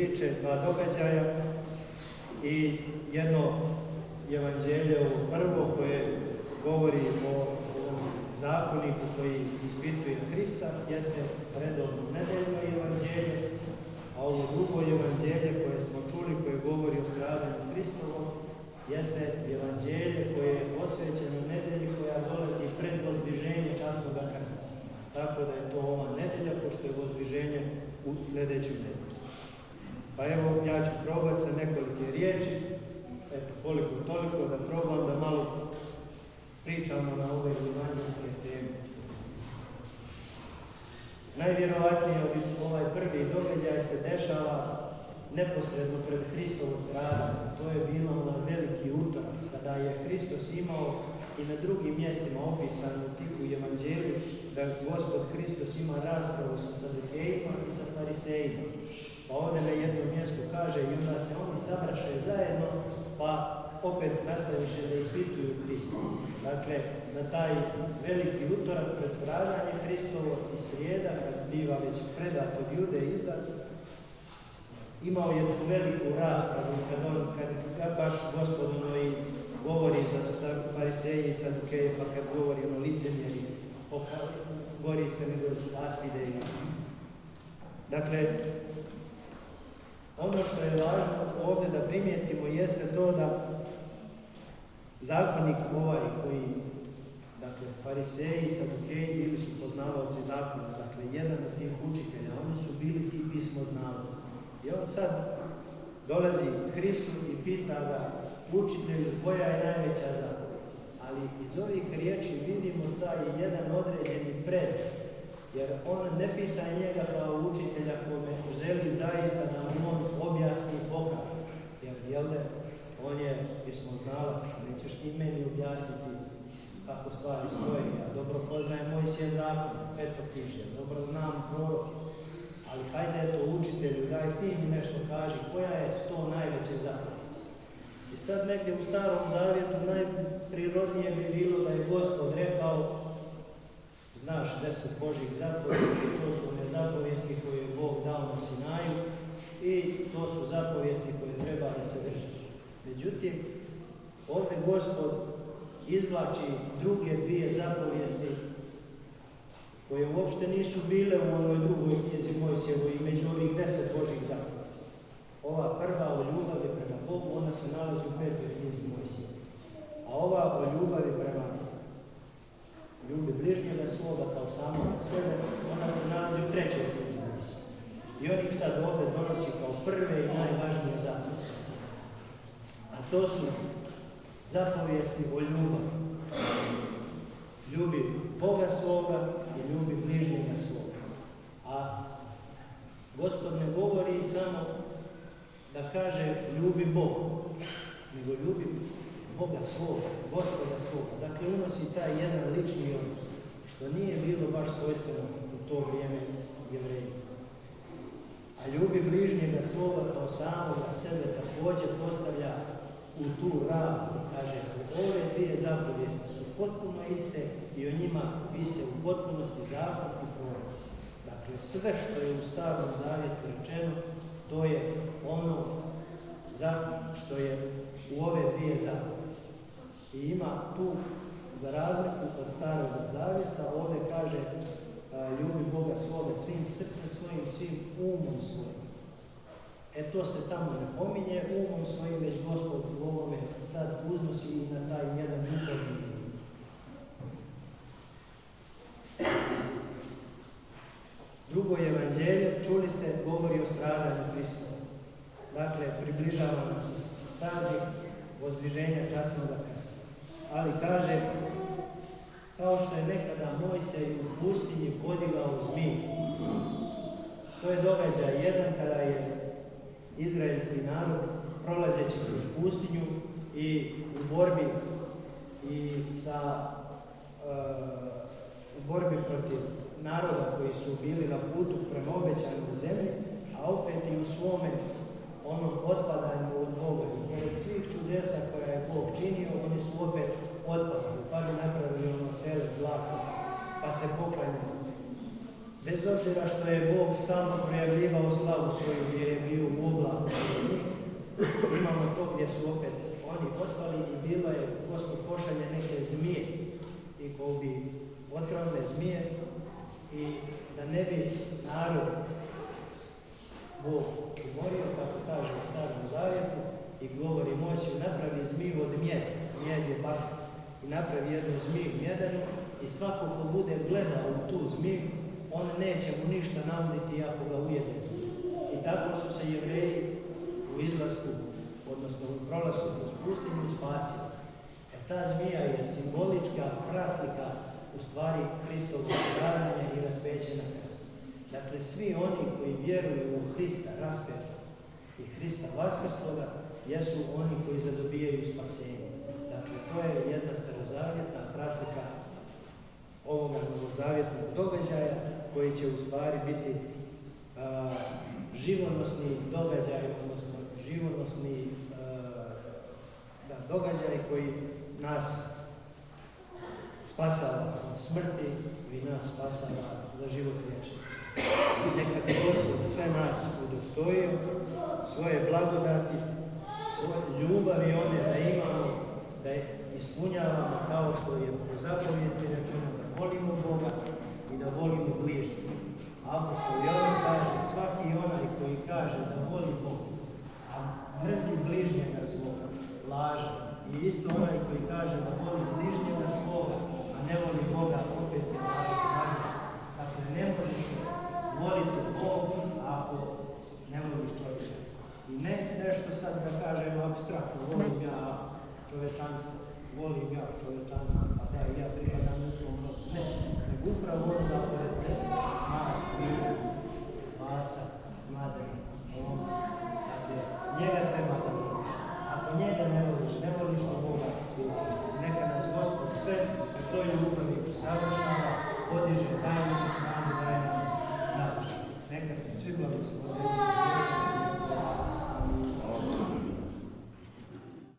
priče, dva događaja i jedno evanđelje, ovo prvo koje govori o zakoniku koji ispituje Hrista, jeste redovno nedeljno evanđelje, a ovo drugo evanđelje koje smo čuli, koje govori o stradanju Hristovom, jeste evanđelje koje je posvećeno nedelji koja dolazi pred vozdiženje časnoga krsta. Tako da je to ova nedelja, pošto je vozdiženje u sljedeću nedelju. Pa evo, ja ću probati sa nekolike riječi, eto, koliko toliko, da probam da malo pričamo na ove evanđelske teme. Najvjerovatnije ovaj prvi događaj se dešava neposredno pred Hristovo stradanje. To je bilo na veliki utorak, kada je Hristos imao i na drugim mjestima opisano u tihu evanđelju da Gospod Hristos ima raspravu sa Sadukejima i sa Farisejima. Pa ovdje na jednom mjestu kaže i onda se oni sabraše zajedno, pa opet nastaviše da ispituju Hrista. Dakle, na taj veliki utorak pred stradanje Hristovo i srijeda, kad biva već predat od Jude i izdat, imao je veliku raspravu kad baš Gospod i govori za Fariseje i Sadukeje, pa kad govori o licemjeri, gori ste nego aspide. Dakle, ono što je važno ovdje da primijetimo jeste to da zakonik ovaj koji, dakle, Fariseji i Sadukeji bili su poznavaoci zakona, dakle, jedan od tih učitelja, oni su bili ti pismoznalci. I on sad dolazi Hristu i pita ga, učitelju, koja je najveća zapovijest? Ali iz ovih riječi vidimo taj jedan određeni prezir, jer on ne pita njega kao učitelja kome želi zaista da mu on objasni Boga. Jer, jel ne, on je pismoznalac, nećeš ti meni objasniti kako stvari stoje. Ja dobro poznajem Mojsijev zakon, eto piše, dobro znam prorok. Ali hajde eto učitelju, daj ti mi nešto kaži, koja je 100 najveće zapovijesti. I sad negdje u Starom Zavjetu najprirodnije bi bilo da je Gospod rekao, znaš 10 Božjih zapovijesti, to su one zapovijesti koje je Bog dao na Sinaju i to su zapovijesti koje treba da se drži. Međutim, ovdje Gospod izvlači druge dvije zapovijesti koje uopšte nisu bile u onoj drugoj knjizi Mojsijevoj i među ovih 10 Božjih zapovijesti. Ova prva o ljubavi prema Bogu, ona se nalazi u 5. knjizi Mojsijevoj. A ova o ljubavi prema ljubi bližnjega svoga kao samoga sebe, ona se nalazi u 3. knjizi Mojsijevoj. I on ih sad ovdje donosi kao prve i najvažnije zapovijesti. A to su zapovijesti o ljubavi. Ljubi Boga svoga i ljubi bližnjega svoga. A Gospod ne govori samo da kaže ljubi Boga, nego ljubi Boga svoga, Gospoda svoga. Dakle, unosi taj jedan lični odnos, što nije bilo baš svojstveno u to vrijeme Jevrejima. A ljubi bližnjega svoga kao samoga sebe također postavlja u tu ravnu, kaže, ove dvije zapovijesti su potpuno iste i o njima vise u potpunosti zakon i proroci. Dakle, sve što je u Starom Zavjetu rečeno, to je ono što je u ove dvije zapovijesti. I ima tu, za razliku od Starog Zavjeta, ovdje kaže ljubi Boga svoga svim srcem svojim, svim umom svojim. To se tamo ne pominje umom svojim, već Gospod u ovome sad uznosi i na taj jedan duhovni nivo. Drugo evanđelje, čuli ste, govori o stradanju Hristova. Dakle, približava nam se praznik vozdiženja časnoga krsta. Ali kaže, kao što je nekada Mojsej u pustinji podigao zmiju. To je događaj jedan kada je izraelski narod prolazeći kroz pustinju i u borbi u borbi protiv naroda koji su bili na putu prema obećanoj zemlji, a opet i u svome onom otpadanju od Boga. I pored svih čudesa koja je Bog činio, oni su opet otpadali, pa bi napravili ono tele zlata, pa se poklanjali Bez obzira što je Bog stalno projavljivao slavu svoju gdje je bio u oblaku, imamo to gdje su opet oni otpali i bilo je Gospod pošalje neke zmije i ko bi otrovne zmije i da ne bi narod Bog umorio, kako kaže u Starom Zavjetu i govori Mojsiju, napravi zmiju od mjeda, mjed je bakar, i napravi jednu zmiju mjedanu i svako ko bude gledao u tu zmiju, on neće mu ništa naumniti ako ga ujede zmiju. I tako su se Jevreji u izlasku, odnosno u prolasku kroz pustinju spasili. Ta zmija je simbolička praslika u stvari Hristovog stradanja i raspeća na krstu. Dakle, svi oni koji vjeruju u Hrista raspeta i Hrista vaskrsloga jesu oni koji zadobijaju spasenje. Dakle, to je jedna starozavjetna praslika ovoga novozavjetnog događaja koji će u stvari biti živonosni događaj, odnosno živonosni događaj koji nas spasava od smrti i nas spasava za život vječni. Neka bi Gospod sve nas udostojio, svoje blagodati, svoje ljubavi one da imamo, da ispunjavamo kao što je po zapovijesti rečeno da volimo Boga i da volimo bližnje. Apostol Jovan kaže, svaki onaj koji kaže da voli Boga, a mrzi bližnjega svoga, laže. I isto onaj koji kaže da voli bližnjega svoga, a ne voli Boga, opet je laže. Dakle, ne može se voliti Bogu ako ne voliš čovjeka. I ne nešto sad da kažemo apstraktno, volim ja čovječanstvo, volim ja čovječanstvo, pa da ja pripadam ljudskom rodu. Ne, nego upravo ono da pored sebe, mati, Vasa, Madre, dakle, njega treba da